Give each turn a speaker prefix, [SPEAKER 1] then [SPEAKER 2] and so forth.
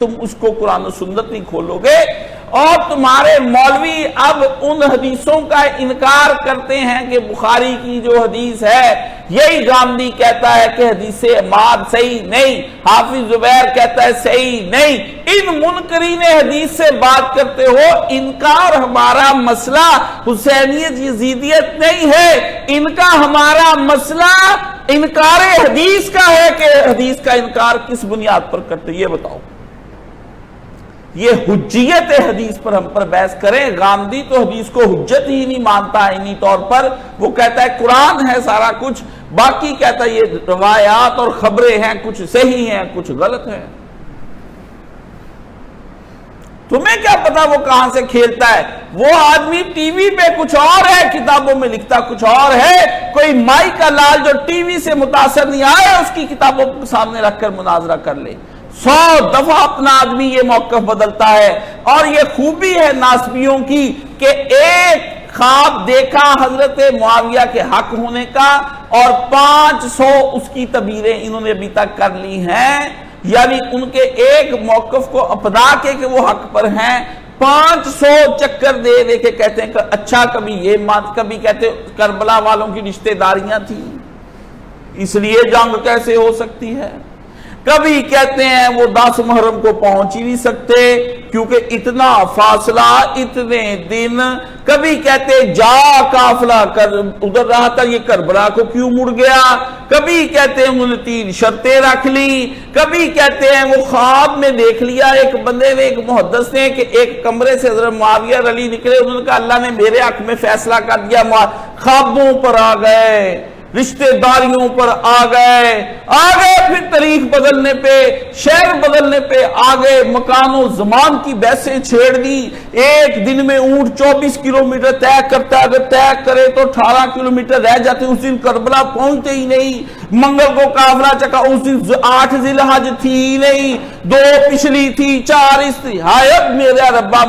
[SPEAKER 1] تم اس کو قرآن و سنت نہیں کھولو گے اور تمہارے مولوی اب ان حدیثوں کا انکار کرتے ہیں کہ بخاری کی جو حدیث ہے یہی گاندھی کہتا ہے کہ حدیث عماد صحیح نہیں، حافظ زبیر کہتا ہے صحیح نہیں۔ ان منکرین حدیث سے بات کرتے ہو، انکار ہمارا مسئلہ حسینیت یزیدیت نہیں ہے، ان کا ہمارا مسئلہ انکار حدیث کا ہے کہ حدیث کا انکار کس بنیاد پر کرتے یہ بتاؤ۔ یہ حجیت حدیث پر ہم پر بحث کریں۔ غامدی تو حدیث کو حجت ہی نہیں مانتا انی طور پر، وہ کہتا ہے قرآن ہے سارا کچھ، باقی کہتا ہے یہ روایات اور خبریں ہیں، کچھ صحیح ہیں کچھ غلط ہیں۔ تمہیں کیا پتا وہ کہاں سے کھیلتا ہے؟ وہ آدمی ٹی وی پہ کچھ اور ہے، کتابوں میں لکھتا کچھ اور ہے۔ کوئی مائی کا لال جو ٹی وی سے متاثر نہیں آیا اس کی کتابوں کو سامنے رکھ کر مناظرہ کر لے۔ 100 دفعہ اپنا آدمی یہ موقف بدلتا ہے، اور یہ خوبی ہے ناسبیوں کی کہ ایک خواب دیکھا حضرت معاویہ کے حق ہونے کا اور 500 اس کی تعبیریں انہوں نے ابھی تک کر لی ہیں، یعنی ان کے ایک موقف کو اپنا کے کہ وہ حق پر ہیں 500 چکر دے دے کے کہتے ہیں کہ اچھا کبھی یہ مات، کبھی کہتے کربلا والوں کی رشتہ داریاں تھیں اس لیے جنگ کیسے ہو سکتی ہے، کبھی کہتے ہیں وہ 10 محرم کو پہنچ ہی نہیں سکتے کیونکہ اتنا فاصلہ اتنے دن، کبھی کہتے جا قافلہ کر ادھر رہا تھا یہ کربلا کو کیوں مڑ گیا، کبھی کہتے ہیں انہوں نے 3 شرطیں رکھ لی، کبھی کہتے ہیں وہ خواب میں دیکھ لیا ایک بندے نے، ایک محدث نے کہ ایک کمرے سے حضرت معاویہ علی نکلے، انہوں نے کہا اللہ نے میرے حق میں فیصلہ کر دیا، خوابوں پر آ گئے، رشتہ داریوں پر آ گئے پھر تاریخ بدلنے پہ، شہر بدلنے پہ آگئے، مکان و زمان کی بحثیں چھیڑ دی۔ ایک دن میں اونٹ 24 کلومیٹر طے کرتا ہے، اگر طے کرے تو 18 کلومیٹر رہ جاتے، اس دن کربلا پہنچتے ہی نہیں۔ منگل کو قافلہ چکا، اس دن 8 ذی الحج تھی ہی نہیں، 2 پچھلی تھی، 4 اس تھی، ہائے میرے ربا